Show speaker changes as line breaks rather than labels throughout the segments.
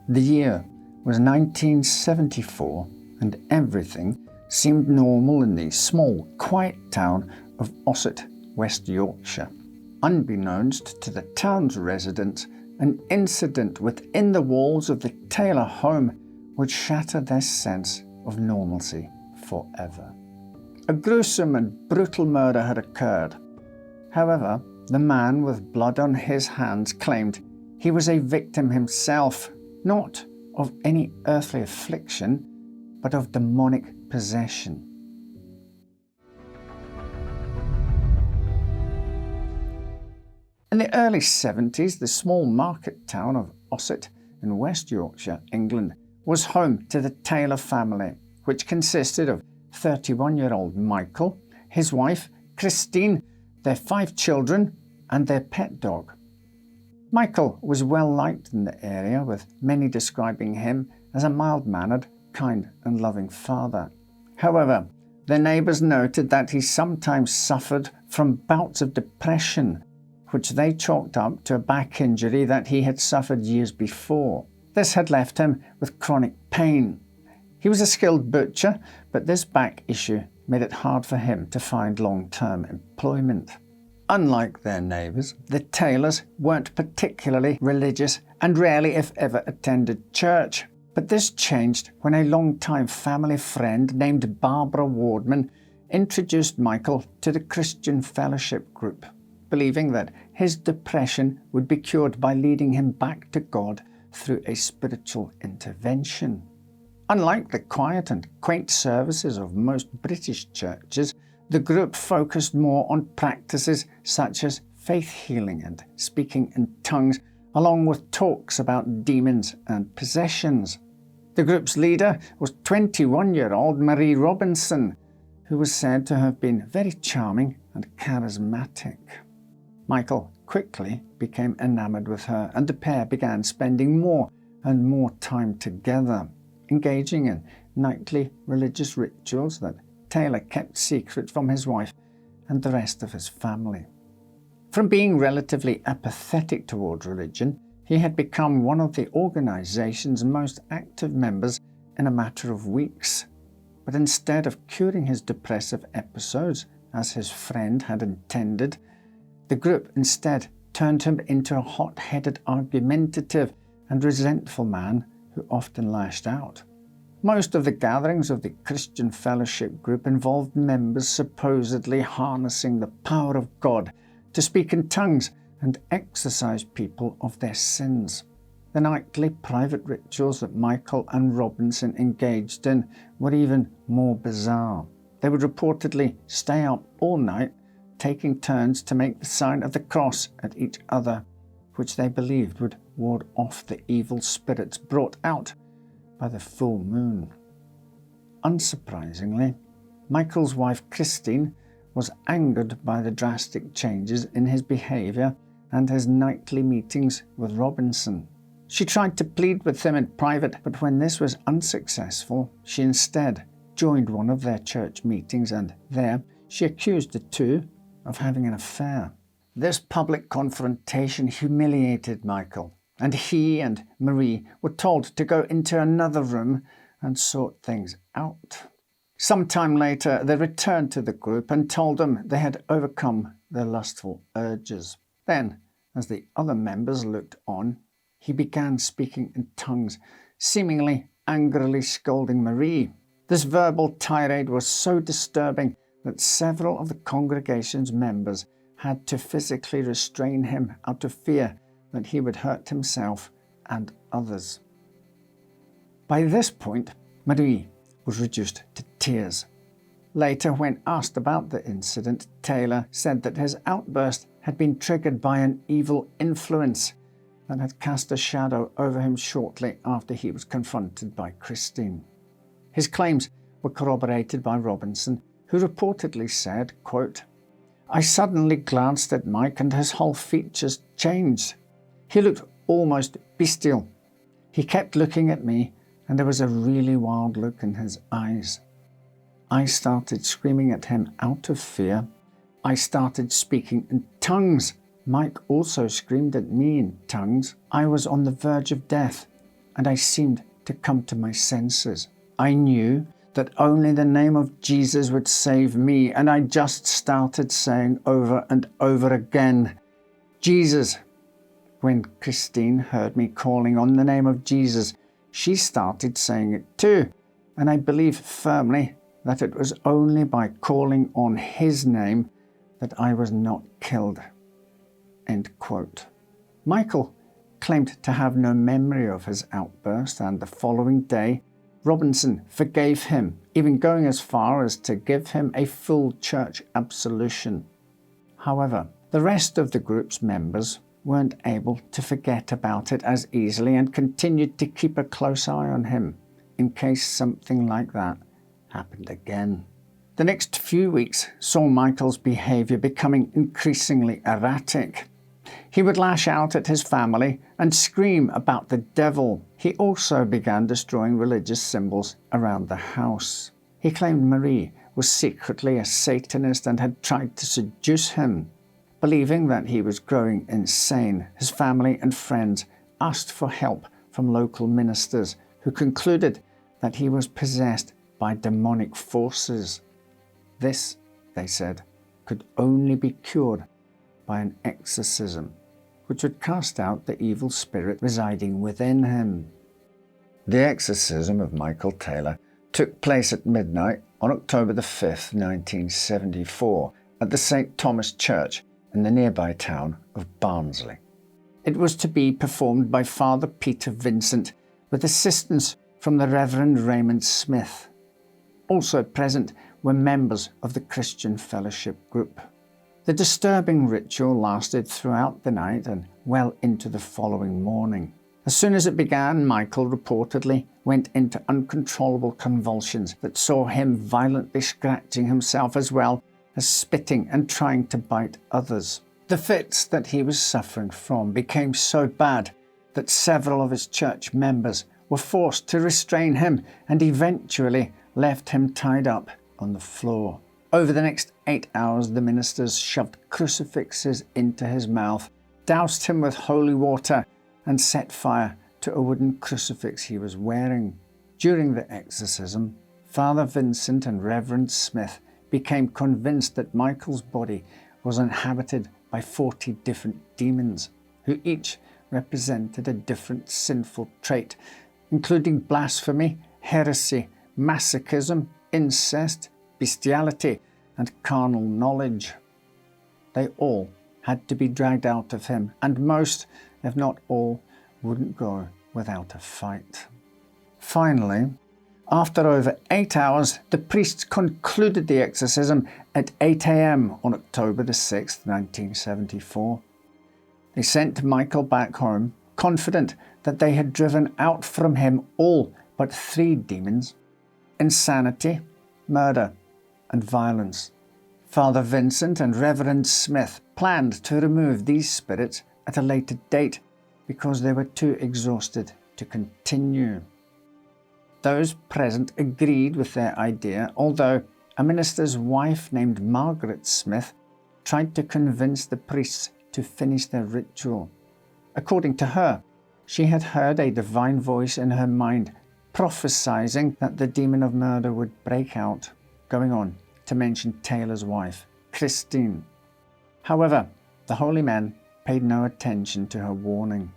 The year was 1974 and everything seemed normal in the small, quiet town of Ossett, West Yorkshire. Unbeknownst to the town's residents, an incident within the walls of the Taylor home would shatter their sense of normalcy forever. A gruesome and brutal murder had occurred. However, the man with blood on his hands claimed he was a victim himself, not of any earthly affliction, but of demonic possession. In the early 70s, the small market town of Ossett in West Yorkshire, England, was home to the Taylor family, which consisted of 31-year-old Michael, his wife Christine, their 5 children, and their pet dog. Michael was well liked in the area, with many describing him as a mild-mannered, kind and loving father. However, the neighbours noted that he sometimes suffered from bouts of depression, which they chalked up to a back injury that he had suffered years before. This had left him with chronic pain. He was a skilled butcher, but this back issue made it hard for him to find long-term employment. Unlike their neighbours, the Taylors weren't particularly religious and rarely, if ever, attended church. But this changed when a long-time family friend named Barbara Wardman introduced Michael to the Christian Fellowship group, believing that his depression would be cured by leading him back to God through a spiritual intervention. Unlike the quiet and quaint services of most British churches, the group focused more on practices such as faith healing and speaking in tongues, along with talks about demons and possessions. The group's leader was 21-year-old Marie Robinson, who was said to have been very charming and charismatic. Michael quickly became enamored with her, and the pair began spending more and more time together, engaging in nightly religious rituals that Taylor kept secret from his wife and the rest of his family. From being relatively apathetic toward religion, he had become one of the organization's most active members in a matter of weeks. But instead of curing his depressive episodes, as his friend had intended, the group instead turned him into a hot-headed, argumentative and resentful man who often lashed out. Most of the gatherings of the Christian Fellowship group involved members supposedly harnessing the power of God to speak in tongues and exorcise people of their sins. The nightly private rituals that Michael and Robinson engaged in were even more bizarre. They would reportedly stay up all night, taking turns to make the sign of the cross at each other, which they believed would ward off the evil spirits brought out by the full moon. Unsurprisingly, Michael's wife Christine was angered by the drastic changes in his behaviour and his nightly meetings with Robinson. She tried to plead with him in private, but when this was unsuccessful, she instead joined one of their church meetings, and there she accused the two of having an affair. This public confrontation humiliated Michael, and he and Marie were told to go into another room and sort things out. Sometime later, they returned to the group and told them they had overcome their lustful urges. Then, as the other members looked on, he began speaking in tongues, seemingly angrily scolding Marie. This verbal tirade was so disturbing that several of the congregation's members had to physically restrain him out of fear that he would hurt himself and others. By this point, Marie was reduced to tears. Later, when asked about the incident, Taylor said that his outburst had been triggered by an evil influence that had cast a shadow over him shortly after he was confronted by Christine. His claims were corroborated by Robinson, who reportedly said, quote, "I suddenly glanced at Mike and his whole features changed. He looked almost bestial. He kept looking at me, and there was a really wild look in his eyes. I started screaming at him out of fear. I started speaking in tongues. Mike also screamed at me in tongues. I was on the verge of death. and I seemed to come to my senses. I knew that only the name of Jesus would save me, and I just started saying over and over again, Jesus. When Christine heard me calling on the name of Jesus, she started saying it too, and I believe firmly that it was only by calling on his name that I was not killed." End quote. Michael claimed to have no memory of his outburst, and the following day, Robinson forgave him, even going as far as to give him a full church absolution. However, the rest of the group's members weren't able to forget about it as easily and continued to keep a close eye on him in case something like that happened again. The next few weeks saw Michael's behaviour becoming increasingly erratic. He would lash out at his family and scream about the devil. He also began destroying religious symbols around the house. He claimed Marie was secretly a Satanist and had tried to seduce him. Believing that he was growing insane, his family and friends asked for help from local ministers who concluded that he was possessed by demonic forces. This, they said, could only be cured by an exorcism, which would cast out the evil spirit residing within him. The exorcism of Michael Taylor took place at midnight on October the 5th, 1974, at the St. Thomas Church in the nearby town of Barnsley. It was to be performed by Father Peter Vincent with assistance from the Reverend Raymond Smith. Also present were members of the Christian Fellowship group. The disturbing ritual lasted throughout the night and well into the following morning. As soon as it began, Michael reportedly went into uncontrollable convulsions that saw him violently scratching himself as well as spitting and trying to bite others. The fits that he was suffering from became so bad that several of his church members were forced to restrain him and eventually left him tied up on the floor. Over the next 8 hours, the ministers shoved crucifixes into his mouth, doused him with holy water, and set fire to a wooden crucifix he was wearing. During the exorcism, Father Vincent and Reverend Smith became convinced that Michael's body was inhabited by 40 different demons, who each represented a different sinful trait, including blasphemy, heresy, masochism, incest, bestiality, and carnal knowledge. They all had to be dragged out of him, and most, if not all, wouldn't go without a fight. Finally, after over 8 hours, the priests concluded the exorcism at 8 a.m. on October the 6th, 1974. They sent Michael back home, confident that they had driven out from him all but 3 demons: insanity, murder, and violence. Father Vincent and Reverend Smith planned to remove these spirits at a later date because they were too exhausted to continue. Those present agreed with their idea, although a minister's wife named Margaret Smith tried to convince the priests to finish their ritual. According to her, she had heard a divine voice in her mind prophesying that the demon of murder would break out, going on to mention Taylor's wife, Christine. However, the holy man paid no attention to her warning.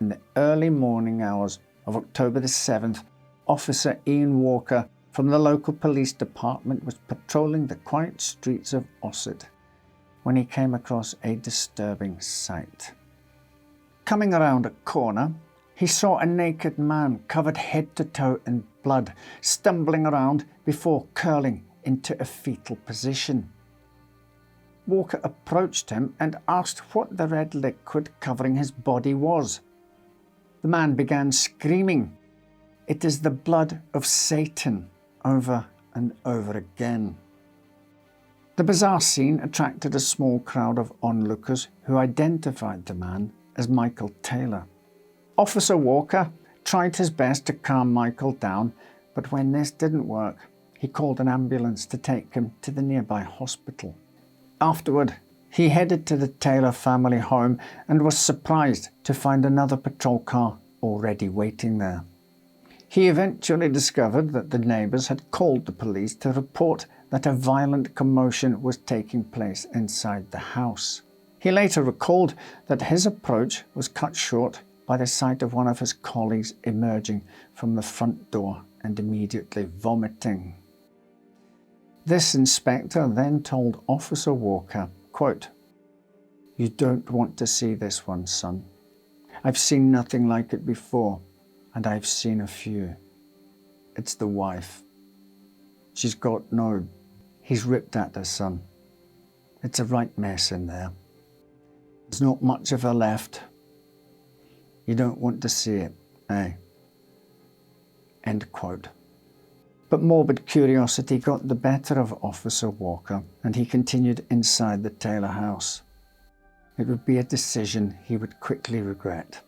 In the early morning hours of October the 7th, Officer Ian Walker from the local police department was patrolling the quiet streets of Ossett when he came across a disturbing sight. Coming around a corner, he saw a naked man covered head to toe in blood, stumbling around before curling into a fetal position. Walker approached him and asked what the red liquid covering his body was. The man began screaming, "It is the blood of Satan," over and over again. The bizarre scene attracted a small crowd of onlookers who identified the man as Michael Taylor. Officer Walker tried his best to calm Michael down, but when this didn't work, he called an ambulance to take him to the nearby hospital. Afterward, he headed to the Taylor family home and was surprised to find another patrol car already waiting there. He eventually discovered that the neighbours had called the police to report that a violent commotion was taking place inside the house. He later recalled that his approach was cut short by the sight of one of his colleagues emerging from the front door and immediately vomiting. This inspector then told Officer Walker, quote, "You don't want to see this one, son. I've seen nothing like it before, and I've seen a few. It's the wife. She's got no..." He's ripped at her, son. "It's a right mess in there. There's not much of her left. You don't want to see it, eh?" End quote. But morbid curiosity got the better of Officer Walker, and he continued inside the Taylor house. It would be a decision he would quickly regret.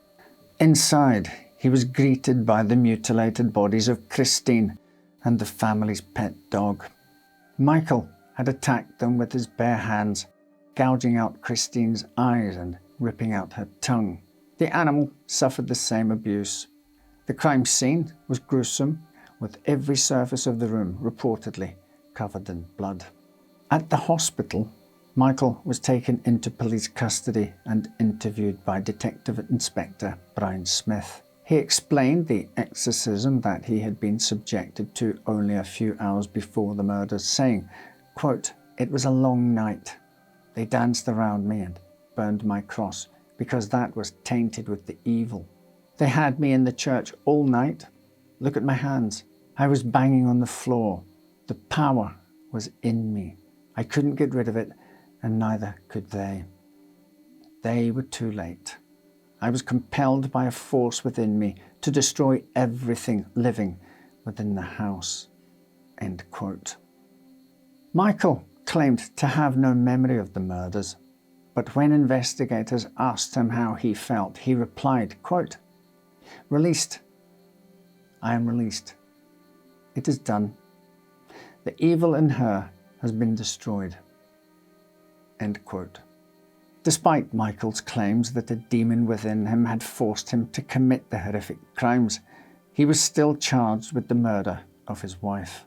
Inside, he was greeted by the mutilated bodies of Christine and the family's pet dog. Michael had attacked them with his bare hands, gouging out Christine's eyes and ripping out her tongue. The animal suffered the same abuse. The crime scene was gruesome, with every surface of the room reportedly covered in blood. At the hospital, Michael was taken into police custody and interviewed by Detective Inspector Brian Smith. He explained the exorcism that he had been subjected to only a few hours before the murders, saying, quote, "It was a long night. They danced around me and burned my cross because that was tainted with the evil. They had me in the church all night. Look at my hands. I was banging on the floor. The power was in me. I couldn't get rid of it, and neither could they. They were too late. I was compelled by a force within me to destroy everything living within the house." End quote. Michael claimed to have no memory of the murders, but when investigators asked him how he felt, he replied, quote, "Released. I am released. It is done. The evil in her has been destroyed." End quote. Despite Michael's claims that a demon within him had forced him to commit the horrific crimes, he was still charged with the murder of his wife.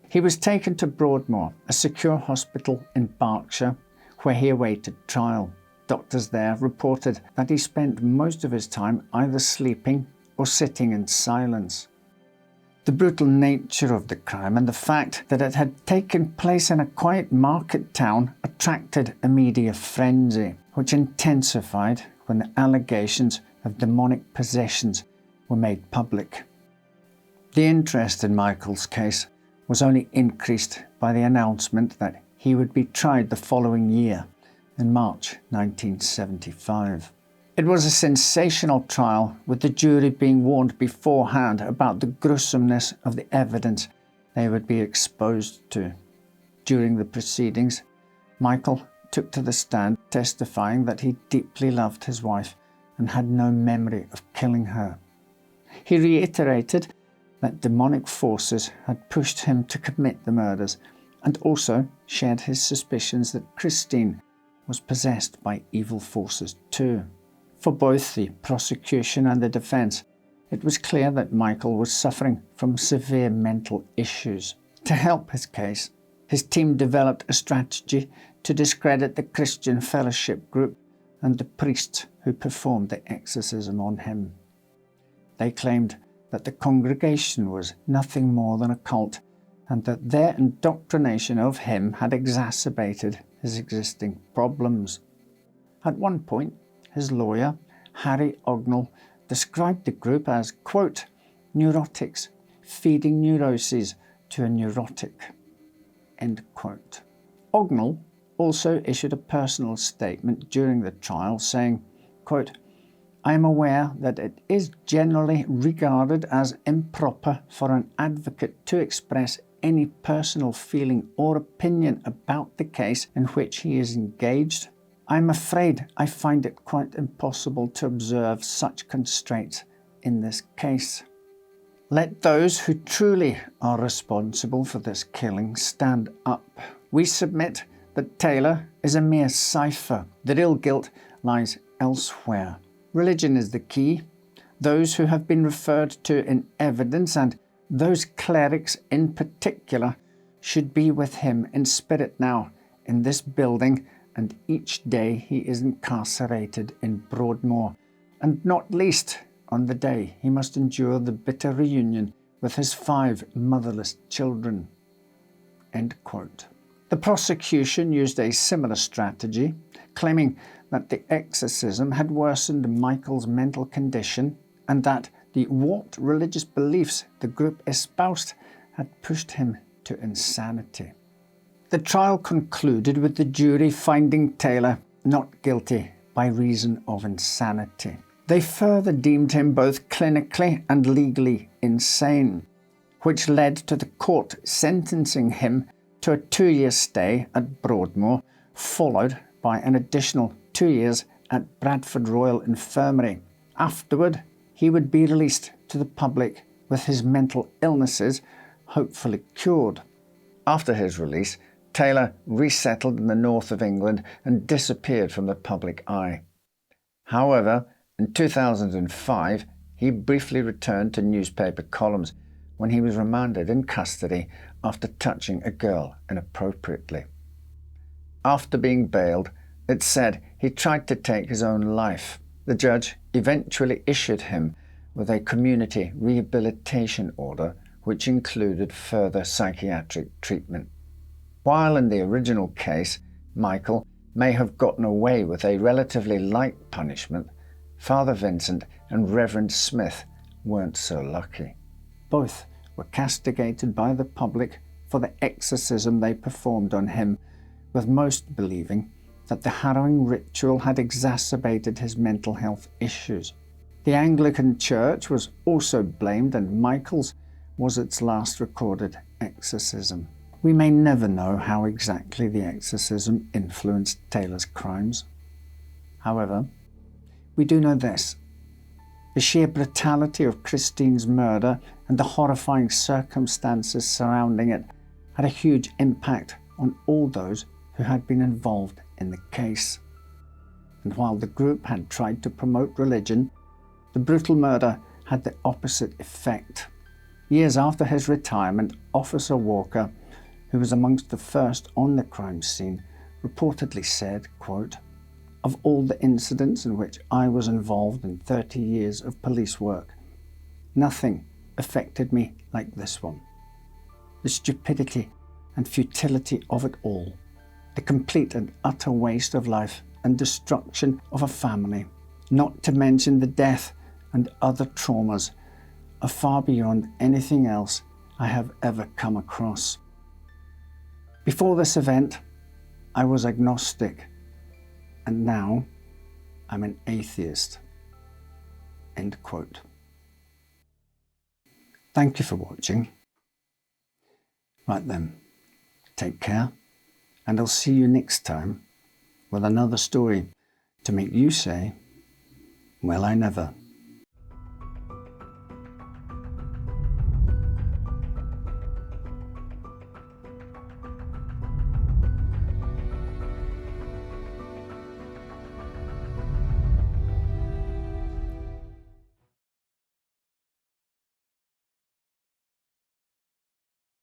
He was taken to Broadmoor, a secure hospital in Berkshire, where he awaited trial. Doctors there reported that he spent most of his time either sleeping or sitting in silence. The brutal nature of the crime and the fact that it had taken place in a quiet market town attracted a media frenzy, which intensified when the allegations of demonic possessions were made public. The interest in Michael's case was only increased by the announcement that he would be tried the following year, in March 1975. It was a sensational trial, with the jury being warned beforehand about the gruesomeness of the evidence they would be exposed to. During the proceedings, Michael took to the stand, testifying that he deeply loved his wife and had no memory of killing her. He reiterated that demonic forces had pushed him to commit the murders, and also shared his suspicions that Christine was possessed by evil forces too. For both the prosecution and the defence, it was clear that Michael was suffering from severe mental issues. To help his case, his team developed a strategy to discredit the Christian Fellowship group and the priests who performed the exorcism on him. They claimed that the congregation was nothing more than a cult, and that their indoctrination of him had exacerbated his existing problems. At one point, his lawyer, Harry Ognall, described the group as, quote, "neurotics, feeding neuroses to a neurotic." End quote. Ognall also issued a personal statement during the trial saying, quote, "I am aware that it is generally regarded as improper for an advocate to express any personal feeling or opinion about the case in which he is engaged. I am afraid I find it quite impossible to observe such constraints in this case. Let those who truly are responsible for this killing stand up. We submit that Taylor is a mere cipher. The real guilt lies elsewhere. Religion is the key, those who have been referred to in evidence, and those clerics in particular, should be with him in spirit now in this building, and each day he is incarcerated in Broadmoor, and not least on the day he must endure the bitter reunion with his 5 motherless children." End quote. The prosecution used a similar strategy, claiming that the exorcism had worsened Michael's mental condition and that the warped religious beliefs the group espoused had pushed him to insanity. The trial concluded with the jury finding Taylor not guilty by reason of insanity. They further deemed him both clinically and legally insane, which led to the court sentencing him to a 2-year stay at Broadmoor, followed by an additional 2 years at Bradford Royal Infirmary. Afterward, he would be released to the public with his mental illnesses hopefully cured. After his release, Taylor resettled in the north of England and disappeared from the public eye. However, in 2005, he briefly returned to newspaper columns when he was remanded in custody after touching a girl inappropriately. After being bailed, it's said he tried to take his own life. The judge eventually issued him with a community rehabilitation order, which included further psychiatric treatment. While in the original case, Michael may have gotten away with a relatively light punishment, Father Vincent and Reverend Smith weren't so lucky. Both were castigated by the public for the exorcism they performed on him, with most believing that the harrowing ritual had exacerbated his mental health issues. The Anglican Church was also blamed, and Michael's was its last recorded exorcism. We may never know how exactly the exorcism influenced Taylor's crimes. However, we do know this: the sheer brutality of Christine's murder and the horrifying circumstances surrounding it had a huge impact on all those who had been involved in the case. And while the group had tried to promote religion, the brutal murder had the opposite effect. Years after his retirement, Officer Walker, who was amongst the first on the crime scene, reportedly said, quote, "Of all the incidents in which I was involved in 30 years of police work, nothing affected me like this one. The stupidity and futility of it all, the complete and utter waste of life and destruction of a family, not to mention the death and other traumas, are far beyond anything else I have ever come across. Before this event, I was agnostic, and now I'm an atheist." End quote. Thank you for watching. Right then, take care, and I'll see you next time with another story to make you say, "Well, I never."